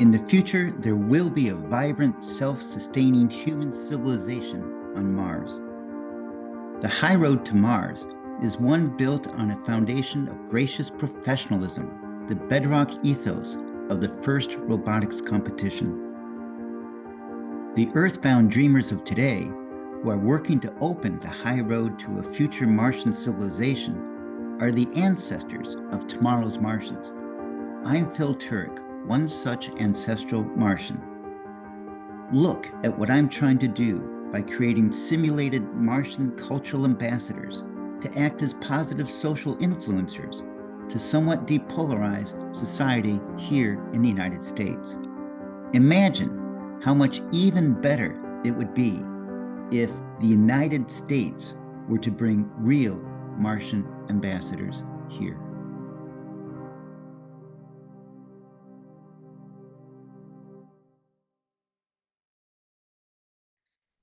In the future, there will be a vibrant, self-sustaining human civilization on Mars. The high road to Mars is one built on a foundation of gracious professionalism, the bedrock ethos of the first robotics competition. The earthbound dreamers of today, who are working to open the high road to a future Martian civilization, are the ancestors of tomorrow's Martians. I'm Phil Turek, one such ancestral Martian. Look at what I'm trying to do by creating simulated Martian cultural ambassadors to act as positive social influencers to somewhat depolarize society here in the United States. Imagine how much even better it would be if the United States were to bring real Martian ambassadors here.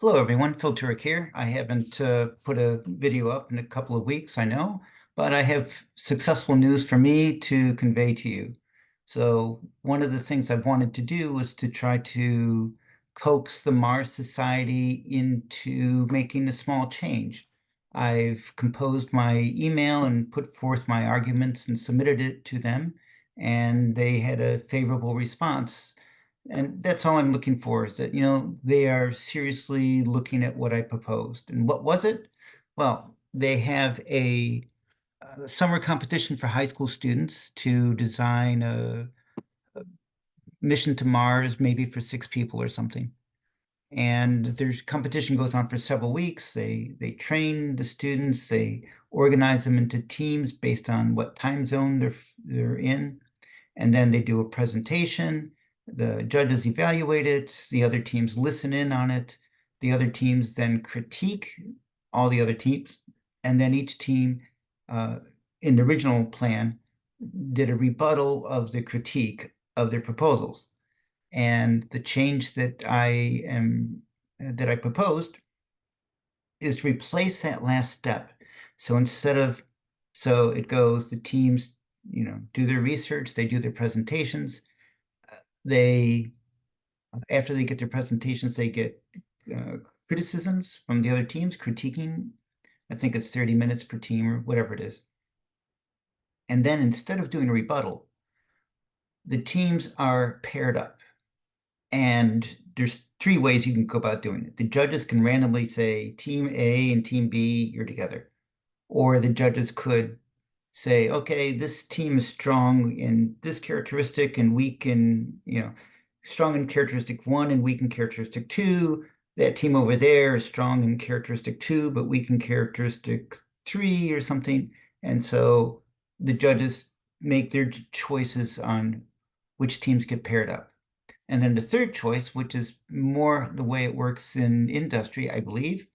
Hello, everyone. Phil Turek here. I haven't put a video up in a couple of weeks, I know, but I have successful news for me to convey to you. So one of the things I've wanted to do was to try to coax the Mars Society into making a small change. I've composed my email and put forth my arguments and submitted it to them, and they had a favorable response. And that's all I'm looking for, is that, they are seriously looking at what I proposed. And what was it? Well, they have a summer competition for high school students to design a mission to Mars, maybe for 6 people or something. And their competition goes on for several weeks. They train the students, they organize them into teams based on what time zone they're in. And then they do a presentation. The judges evaluate it. The other teams listen in on it. The other teams then critique all the other teams. And then each team, in the original plan, did a rebuttal of the critique of their proposals. And the change that I proposed is to replace that last step. So so it goes, the teams, do their research, they do their presentations. After they get their presentations, they get criticisms from the other teams, critiquing. I think it's 30 minutes per team or whatever it is. And then instead of doing a rebuttal, the teams are paired up. And there's 3 ways you can go about doing it. The judges can randomly say, Team A and Team B, you're together. Or the judges could say, okay, this team is strong in this characteristic and weak in, strong in characteristic 1 and weak in characteristic 2. That team over there is strong in characteristic 2, but weak in characteristic 3 or something. And so the judges make their choices on which teams get paired up. And then the third choice, which is more the way it works in industry, I believe,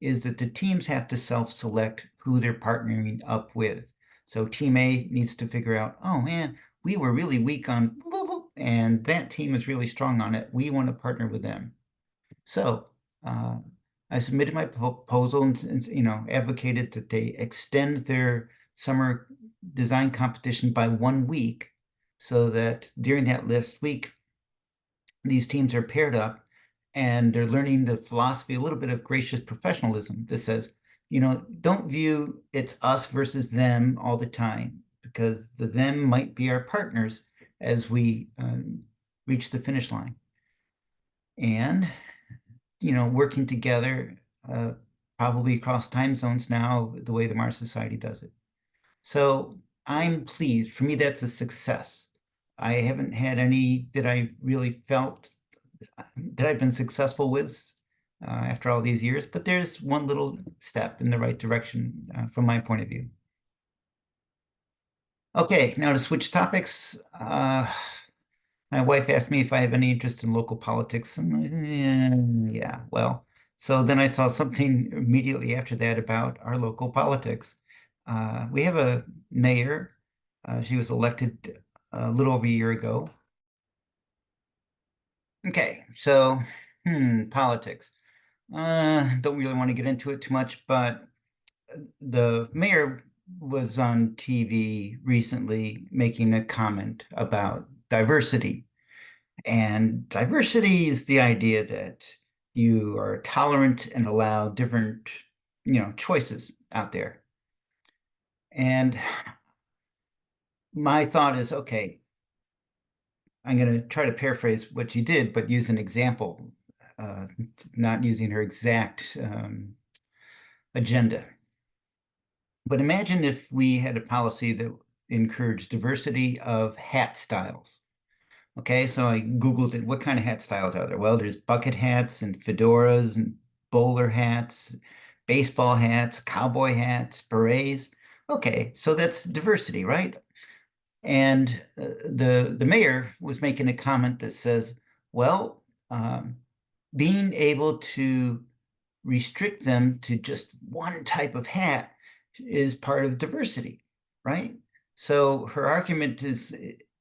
is that the teams have to self-select who they're partnering up with. So team A needs to figure out, oh man, we were really weak on, and that team is really strong on it. We want to partner with them. So I submitted my proposal and advocated that they extend their summer design competition by 1 week, so that during that last week, these teams are paired up and they're learning the philosophy, a little bit of gracious professionalism that says, don't view it's us versus them all the time, because the them might be our partners as we reach the finish line. And, working together, probably across time zones now, the way the Mars Society does it. So I'm pleased. For me, that's a success. I haven't had any that I really felt that I've been successful with after all these years, but there's one little step in the right direction from my point of view. Okay, now to switch topics. My wife asked me if I have any interest in local politics. And yeah, well, so then I saw something immediately after that about our local politics. We have a mayor. She was elected a little over a year ago. Okay, so politics. Don't really want to get into it too much, but the mayor was on TV recently making a comment about diversity. And diversity is the idea that you are tolerant and allow different, choices out there. And my thought is, okay, I'm going to try to paraphrase what you did, but use an example, uh, not using her exact agenda. But imagine if we had a policy that encouraged diversity of hat styles. Okay, so I Googled it. What kind of hat styles are there? Well, there's bucket hats and fedoras and bowler hats, baseball hats, cowboy hats, berets. Okay, so that's diversity, right? And the mayor was making a comment that says, well, being able to restrict them to just one type of hat is part of diversity, right? So her argument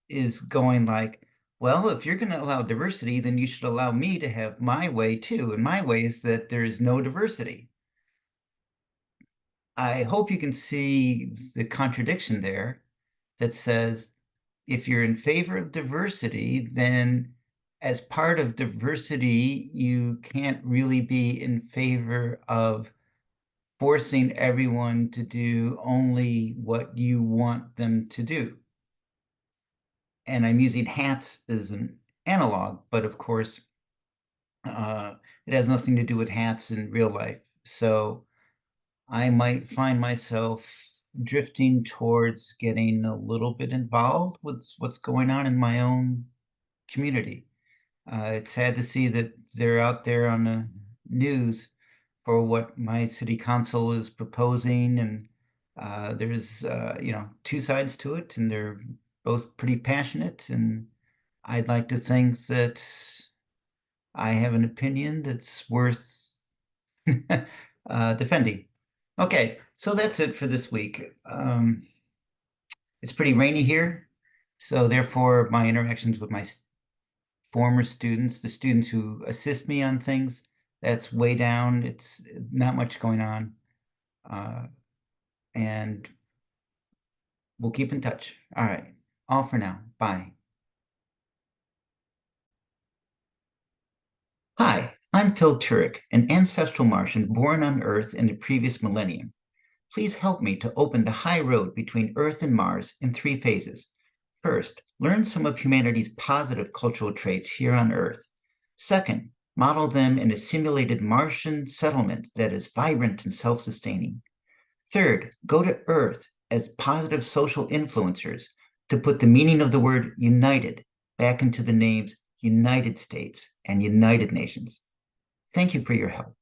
is going like, well, if you're going to allow diversity, then you should allow me to have my way too. And my way is that there is no diversity. I hope you can see the contradiction there that says if you're in favor of diversity, then as part of diversity, you can't really be in favor of forcing everyone to do only what you want them to do. And I'm using hats as an analog, but of course, uh, it has nothing to do with hats in real life. So I might find myself drifting towards getting a little bit involved with what's going on in my own community. It's sad to see that they're out there on the news for what my city council is proposing, and there's two sides to it, and they're both pretty passionate. And I'd like to think that I have an opinion that's worth defending. Okay, so that's it for this week. It's pretty rainy here, so therefore my interactions with my former students, the students who assist me on things, that's way down. It's not much going on. And we'll keep in touch. All right. All for now. Bye. Hi, I'm Phil Turek, an ancestral Martian born on Earth in the previous millennium. Please help me to open the high road between Earth and Mars in 3 phases. First, learn some of humanity's positive cultural traits here on Earth. Second, model them in a simulated Martian settlement that is vibrant and self-sustaining. Third, go to Earth as positive social influencers to put the meaning of the word united back into the names United States and United Nations. Thank you for your help.